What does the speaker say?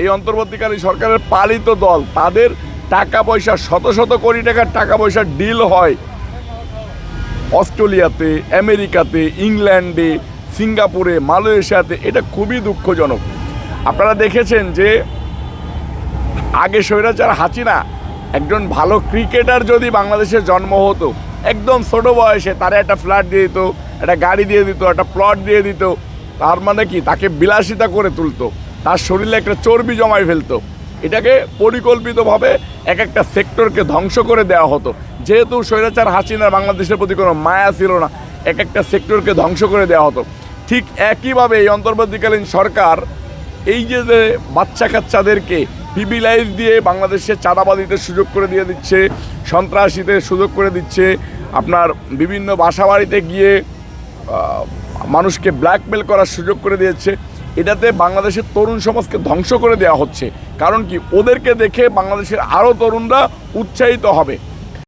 এই অন্তর্বর্তীকালীন সরকারের পালিত দল তাদের টাকা পয়সা শত শত কোটি টাকার টাকা পয়সার ডিল হয় অস্ট্রেলিয়াতে, আমেরিকাতে, ইংল্যান্ডে, সিঙ্গাপুরে, মালয়েশিয়াতে। এটা খুবই দুঃখজনক। আপনারা দেখেছেন যে আগে স্বৈরাচার হাসিনা একজন ভালো ক্রিকেটার যদি বাংলাদেশে জন্ম হতো, একদম ছোটো বয়সে তারা একটা ফ্ল্যাট দিয়ে দিত, একটা গাড়ি দিয়ে দিত, একটা প্লট দিয়ে দিত। তার মানে কি, তাকে বিলাসিতা করে তুলতো, তার শরীরে একটা চর্বি জমায় ফেলতো। এটাকে পরিকল্পিতভাবে এক একটা সেক্টরকে ধ্বংস করে দেওয়া হতো। যেহেতু স্বৈরাচার হাসিনার বাংলাদেশের প্রতি কোনো মায়া ছিল না, এক একটা সেক্টরকে ধ্বংস করে দেওয়া হতো। ঠিক একইভাবে এই অন্তর্বর্তীকালীন সরকার এই যে বাচ্চা কাচ্চাদেরকে প্রিভিলাইজ দিয়ে বাংলাদেশে চাঁদাবাদিতে সুযোগ করে দিয়ে দিচ্ছে, সন্ত্রাসীতে সুযোগ করে দিচ্ছে, আপনার বিভিন্ন বাসাবাড়িতে গিয়ে মানুষকে ব্ল্যাকমেল করার সুযোগ করে দিয়েছে। এটাতে বাংলাদেশের তরুণ সমাজকে ধ্বংস করে দেওয়া হচ্ছে। কারণ কি, ওদেরকে দেখে বাংলাদেশের আরও তরুণরা উৎসাহিত হবে।